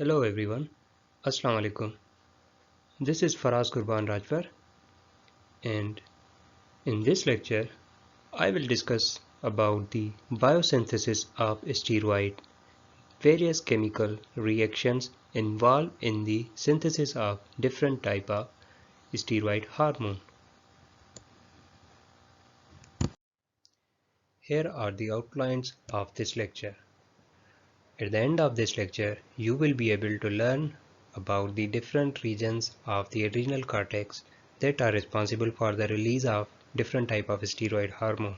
Hello everyone, Assalamu alaikum. This is Faraz Qurban Rajwar, and in this lecture I will discuss about the biosynthesis of steroid, various chemical reactions involved in the synthesis of different type of steroid hormone. Here are the outlines of this lecture. At the end of this lecture, you will be able to learn about the different regions of the adrenal cortex that are responsible for the release of different type of steroid hormone,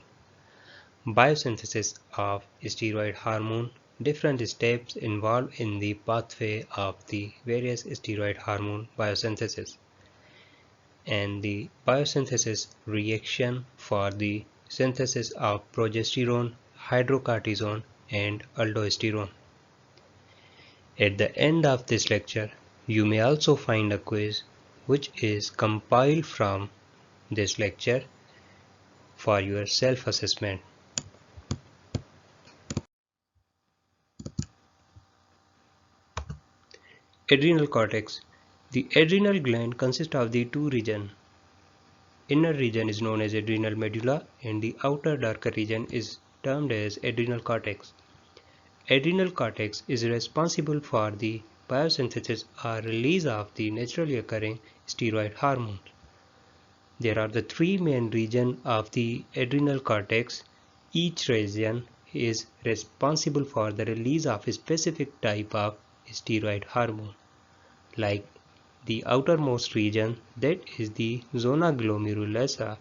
biosynthesis of steroid hormone, different steps involved in the pathway of the various steroid hormone biosynthesis, and the biosynthesis reaction for the synthesis of progesterone, hydrocortisone, and aldosterone. At the end of this lecture, you may also find a quiz which is compiled from this lecture for your self-assessment. Adrenal cortex. The adrenal gland consists of the two regions. Inner region is known as adrenal medulla and the outer darker region is termed as adrenal cortex. Adrenal cortex is responsible for the biosynthesis or release of the naturally occurring steroid hormone. There are the three main regions of the adrenal cortex. Each region is responsible for the release of a specific type of steroid hormone. Like the outermost region, that is the zona glomerulosa,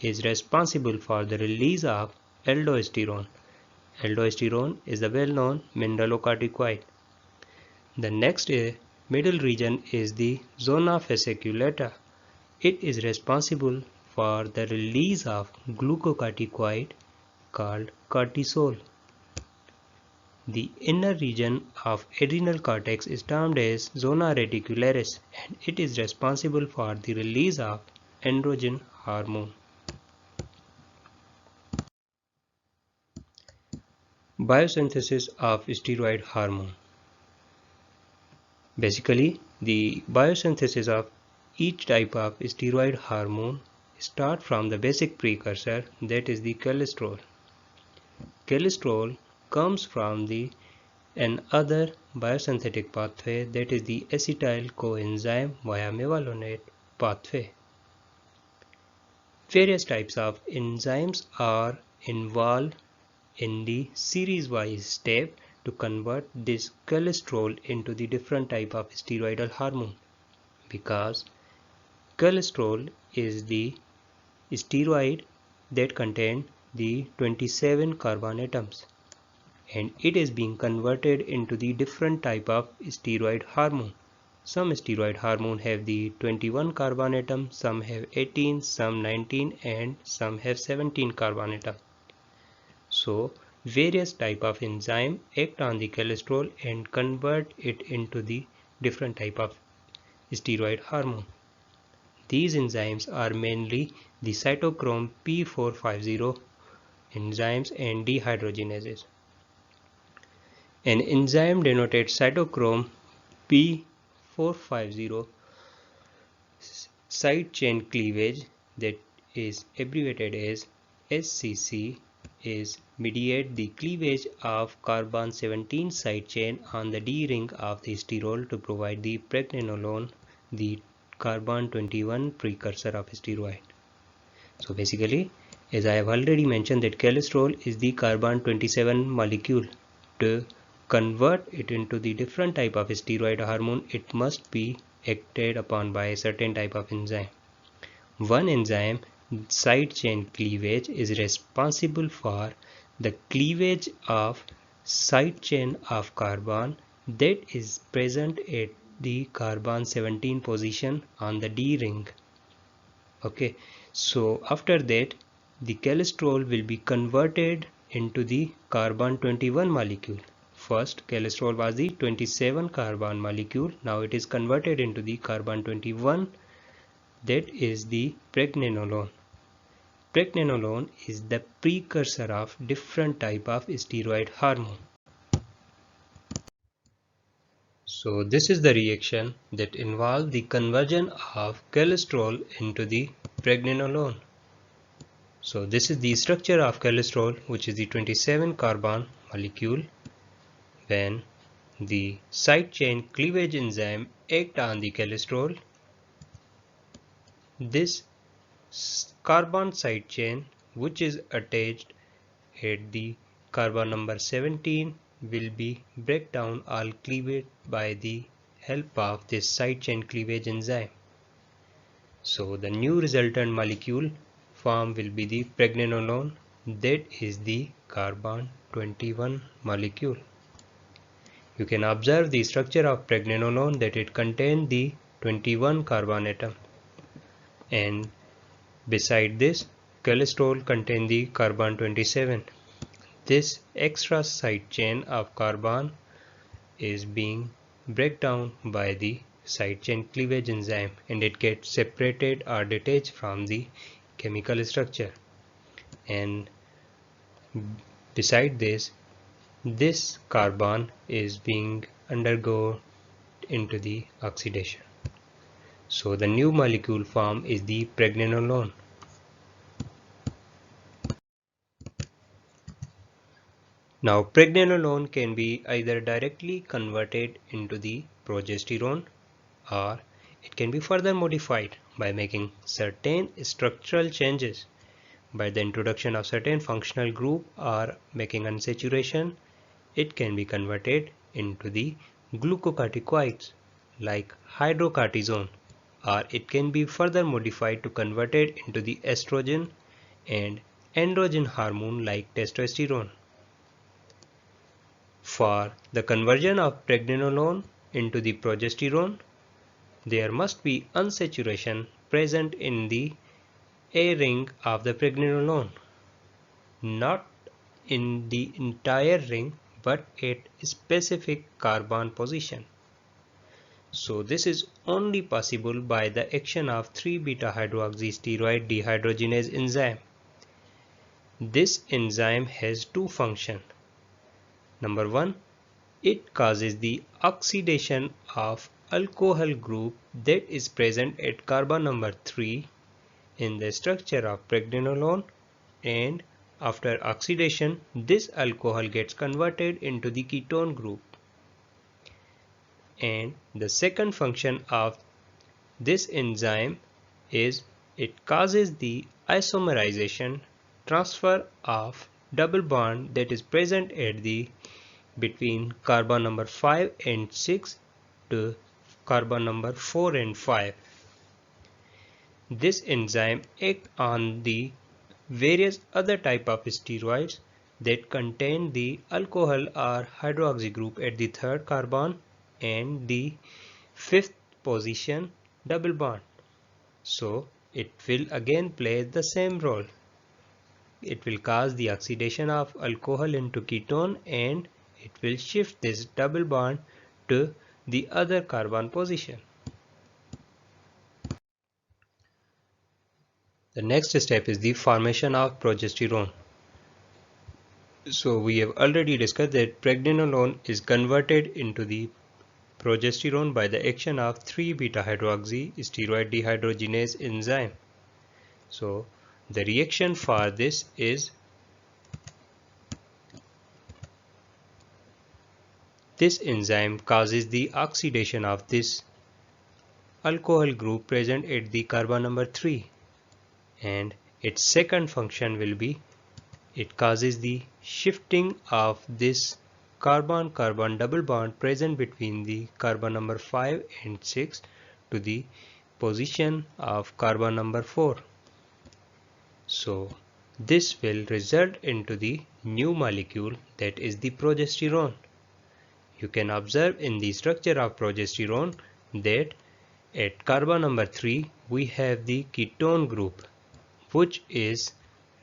is responsible for the release of aldosterone. Aldosterone is the well-known mineralocorticoid. The next middle region is the zona fasciculata. It is responsible for the release of glucocorticoid called cortisol. The inner region of adrenal cortex is termed as zona reticularis and it is responsible for the release of androgen hormone. Biosynthesis of steroid hormone. Basically, the biosynthesis of each type of steroid hormone start from the basic precursor, that is the cholesterol. Cholesterol comes from the another biosynthetic pathway, that is the acetyl coenzyme via mevalonate pathway. Various types of enzymes are involved in the series-wise step to convert this cholesterol into the different type of steroidal hormone, because cholesterol is the steroid that contains the 27 carbon atoms and it is being converted into the different type of steroid hormone. Some steroid hormone have the 21 carbon atom, some have 18, some 19 and some have 17 carbon atom. So various type of enzyme act on the cholesterol and convert it into the different type of steroid hormone. These enzymes are mainly the cytochrome P450 enzymes and dehydrogenases. An enzyme denoted cytochrome P450 side chain cleavage, that is abbreviated as SCC, is mediate the cleavage of carbon 17 side chain on the D ring of the sterol to provide the pregnenolone, the carbon 21 precursor of steroid. So basically, as I have already mentioned, that cholesterol is the carbon 27 molecule. To convert it into the different type of steroid hormone, it must be acted upon by a certain type of enzyme. One enzyme, side chain cleavage, is responsible for the cleavage of side chain of carbon that is present at the carbon 17 position on the D ring. Okay, so after that the cholesterol will be converted into the carbon 21 molecule. First cholesterol was the 27 carbon molecule, now it is converted into the carbon 21, that is the pregnenolone. Pregnenolone is the precursor of different type of steroid hormone. So this is the reaction that involves the conversion of cholesterol into the pregnenolone. So this is the structure of cholesterol, which is the 27 carbon molecule. When the side chain cleavage enzyme acts on the cholesterol, this carbon side chain, which is attached at the carbon number 17, will be break down all cleavage by the help of this side chain cleavage enzyme. So the new resultant molecule form will be the pregnenolone, that is the carbon 21 molecule. You can observe the structure of pregnenolone that it contains the 21 carbon atom, and beside this cholesterol contains the carbon 27. This extra side chain of carbon is being break down by the side chain cleavage enzyme, and it gets separated or detached from the chemical structure. And beside this, this carbon is being undergo into the oxidation. So the new molecule form is the pregnenolone. Now pregnenolone can be either directly converted into the progesterone, or it can be further modified by making certain structural changes by the introduction of certain functional group or making unsaturation. It can be converted into the glucocorticoids like hydrocortisone, or it can be further modified to convert it into the estrogen and androgen hormone like testosterone. For the conversion of pregnenolone into the progesterone, there must be unsaturation present in the A ring of the pregnenolone, not in the entire ring but at a specific carbon position. So this is only possible by the action of 3-beta-hydroxysteroid dehydrogenase enzyme. This enzyme has two functions. Number one, it causes the oxidation of alcohol group that is present at carbon number 3 in the structure of pregnenolone, and after oxidation this alcohol gets converted into the ketone group. And the second function of this enzyme is it causes the isomerization, transfer of double bond that is present at the between carbon number 5 and 6 to carbon number 4 and 5. This enzyme acts on the various other type of steroids that contain the alcohol or hydroxy group at the third carbon and the fifth position double bond. So it will again play the same role. It will cause the oxidation of alcohol into ketone, and it will shift this double bond to the other carbon position. The next step is the formation of progesterone. So we have already discussed that pregnenolone is converted into the progesterone by the action of 3-beta-hydroxysteroid dehydrogenase enzyme. So the reaction for this is this enzyme causes the oxidation of this alcohol group present at the carbon number 3, and its second function will be it causes the shifting of this carbon-carbon double bond present between the carbon number 5 and 6 to the position of carbon number 4. So this will result into the new molecule, that is the progesterone. You can observe in the structure of progesterone that at carbon number 3 we have the ketone group, which is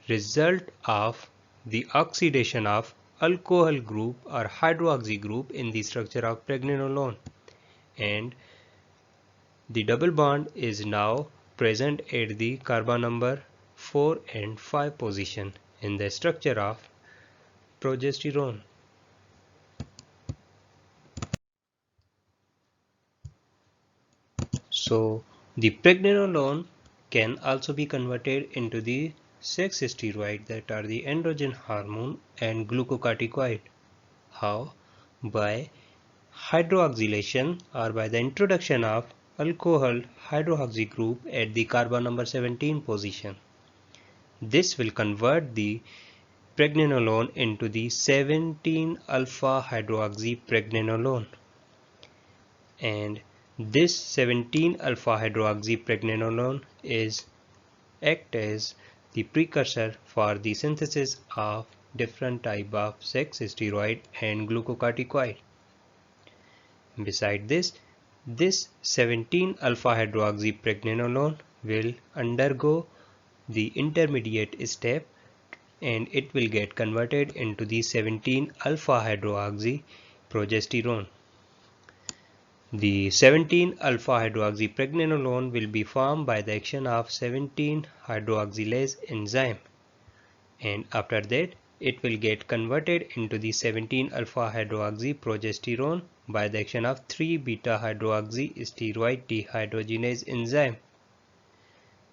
result of the oxidation of alcohol group or hydroxy group in the structure of pregnenolone, and the double bond is now present at the carbon number 4 and 5 position in the structure of progesterone. So the pregnenolone can also be converted into the sex steroid that are the androgen hormone and glucocorticoid. How? By hydroxylation or by the introduction of alcohol hydroxy group at the carbon number 17 position. This will convert the pregnenolone into the 17-alpha hydroxy pregnenolone, and this 17-alpha hydroxy pregnenolone is act as the precursor for the synthesis of different type of sex steroid and glucocorticoid. Beside this, this 17-alpha hydroxy pregnenolone will undergo the intermediate step and it will get converted into the 17-alpha hydroxy progesterone. The 17-alpha hydroxy pregnenolone will be formed by the action of 17-hydroxylase enzyme, and after that it will get converted into the 17-alpha hydroxy progesterone by the action of 3-beta hydroxy steroid dehydrogenase enzyme.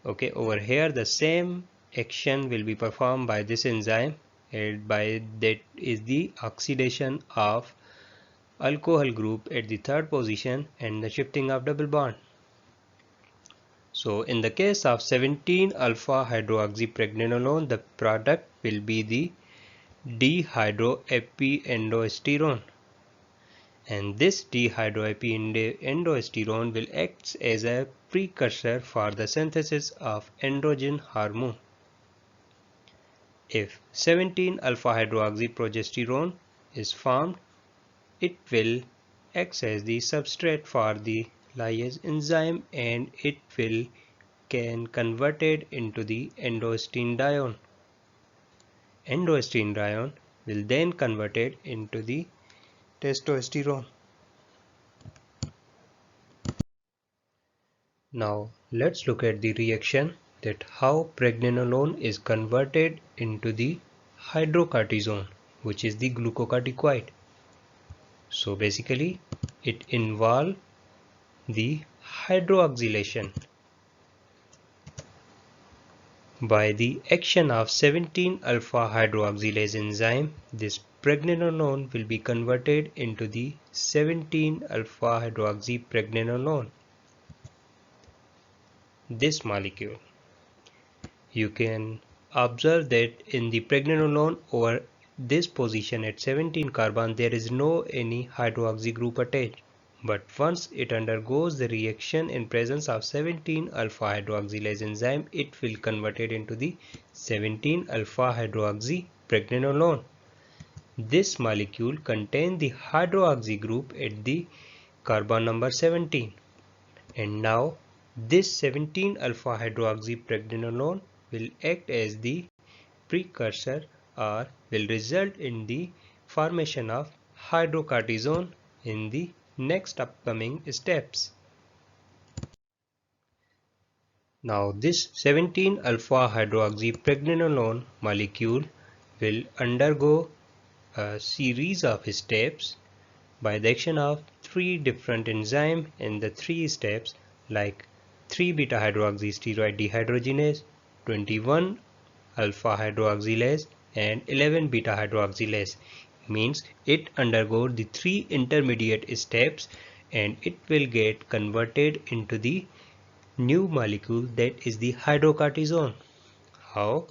Okay, over here the same action will be performed by this enzyme, and by that is the oxidation of alcohol group at the third position and the shifting of double bond. So in the case of 17-alpha hydroxy pregnenolone, the product will be the dehydroepiendosterone, and this dehydroepiendosterone will act as a precursor for the synthesis of androgen hormone. If 17-alpha hydroxy progesterone is formed, it will act as the substrate for the lyase enzyme and it will can converted into the endostenedione. Endostenedione will then converted into the testosterone. Now let's look at the reaction that how pregnenolone is converted into the hydrocortisone, which is the glucocorticoid. So basically it involves the hydroxylation. By the action of 17-alpha hydroxylase enzyme, this pregnenolone will be converted into the 17-alpha hydroxy pregnenolone. This molecule, you can observe that in the pregnenolone over this position at 17 carbon there is no any hydroxy group attached, but once it undergoes the reaction in presence of 17-alpha hydroxylase enzyme, it will convert it into the 17-alpha hydroxy pregnenolone. This molecule contains the hydroxy group at the carbon number 17, and now this 17-alpha hydroxy pregnenolone will act as the precursor or will result in the formation of hydrocortisone in the next upcoming steps. Now this 17-alpha hydroxy pregnenolone molecule will undergo a series of steps by the action of 3 different enzymes in the 3 steps, like 3-beta hydroxy steroid dehydrogenase, 21-alpha hydroxylase and 11-beta hydroxylase. Means it undergoes the 3 intermediate steps and it will get converted into the new molecule that is the hydrocortisone. How?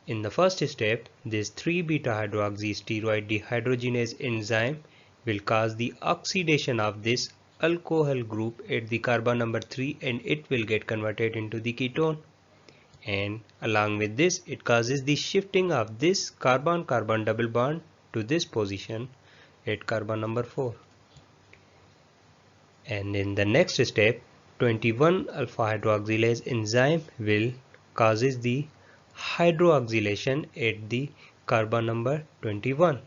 In the first step, this 3-beta hydroxy steroid dehydrogenase enzyme will cause the oxidation of this alcohol group at the carbon number 3 and it will get converted into the ketone, and along with this it causes the shifting of this carbon-carbon double bond to this position at carbon number 4, and in the next step 21-alpha hydroxylase enzyme will causes the hydroxylation at the carbon number 21,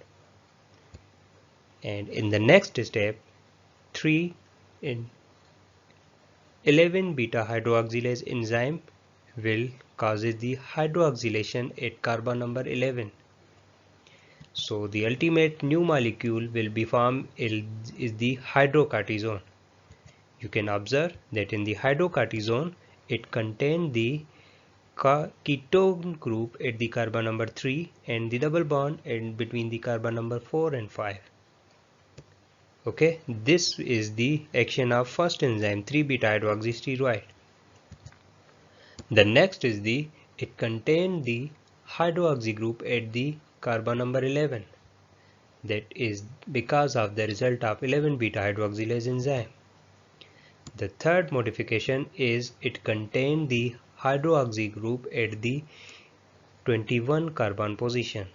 and in the next step 3 in 11-beta hydroxylase enzyme will causes the hydroxylation at carbon number 11. So the ultimate new molecule will be formed is the hydrocortisone. You can observe that in the hydrocortisone, it contains the ketone group at the carbon number 3 and the double bond between the carbon number 4 and 5. Okay, this is the action of first enzyme 3-beta-hydroxysteroid. The next is it contains the hydroxy group at the carbon number 11. That is because of the result of 11-beta-hydroxylase enzyme. The third modification is it contains the hydroxy group at the 21 carbon position.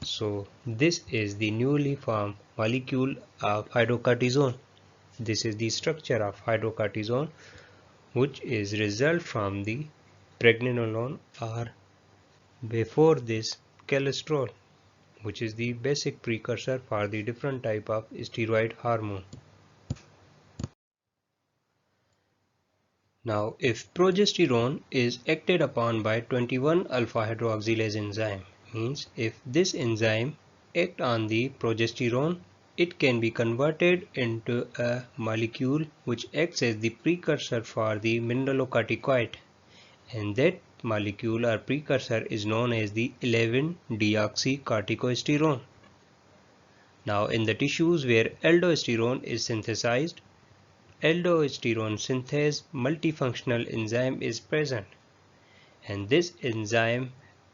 So this is the newly formed molecule of hydrocortisone. This is the structure of hydrocortisone, which is result from the pregnenolone or before this cholesterol, which is the basic precursor for the different type of steroid hormone. Now, if progesterone is acted upon by 21 alpha hydroxylase enzyme, means if this enzyme act on the progesterone, it can be converted into a molecule which acts as the precursor for the mineralocorticoid, and that molecule or precursor is known as the 11-deoxycorticosterone. Now, in the tissues where aldosterone is synthesized, aldosterone synthase multifunctional enzyme is present, and this enzyme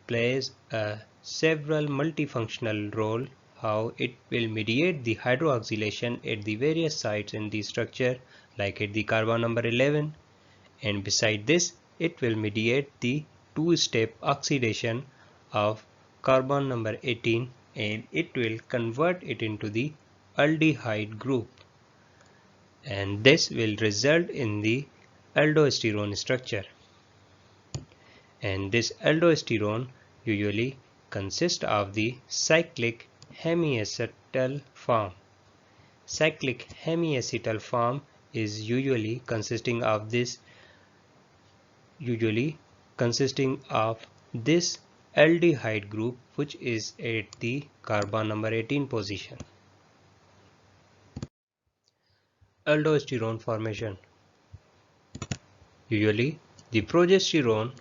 plays a several multifunctional role. How it will mediate the hydroxylation at the various sites in the structure, like at the carbon number 11, and beside this it will mediate the two-step oxidation of carbon number 18, and it will convert it into the aldehyde group, and this will result in the aldosterone structure. And this aldosterone usually consists of the cyclic hemiacetal form. Cyclic hemiacetal form is usually consisting of this aldehyde group, which is at the carbon number 18 position. Aldosterone formation. Usually the progesterone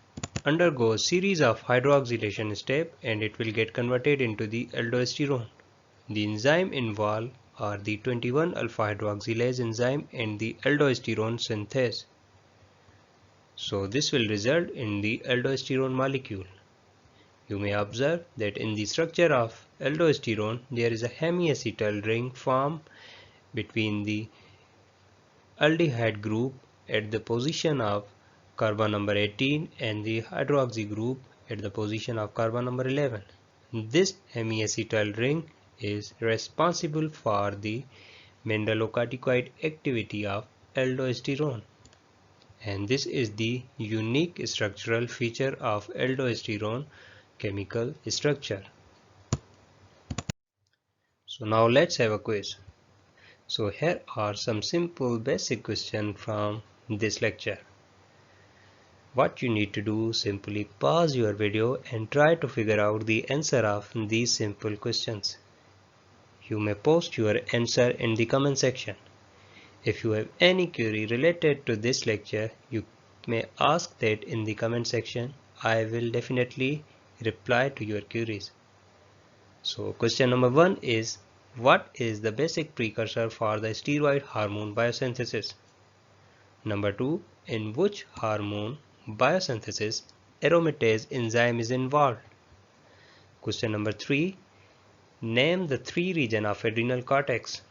undergoes series of hydroxylation steps and it will get converted into the aldosterone. The enzyme involved are the 21 alpha hydroxylase enzyme and the aldosterone synthase. So this will result in the aldosterone molecule. You may observe that in the structure of aldosterone there is a hemiacetal ring formed between the aldehyde group at the position of carbon number 18 and the hydroxy group at the position of carbon number 11. This hemiacetal ring is responsible for the mineralocorticoid activity of aldosterone, and this is the unique structural feature of aldosterone chemical structure. So now let's have a quiz. So here are some simple basic questions from this lecture. What you need to do, simply pause your video and try to figure out the answer of these simple questions. You may post your answer in the comment section. If you have any query related to this lecture, you may ask that in the comment section. I will definitely reply to your queries. So question number 1 is, what is the basic precursor for the steroid hormone biosynthesis? Number 2, in which hormone biosynthesis aromatase enzyme is involved? Question number 3, name the 3 regions of adrenal cortex.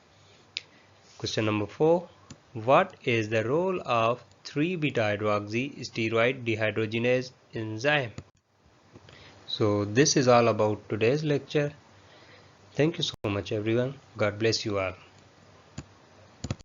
Question number 4, what is the role of 3-beta-hydroxysteroid dehydrogenase enzyme? So this is all about today's lecture. Thank you so much everyone. God bless you all.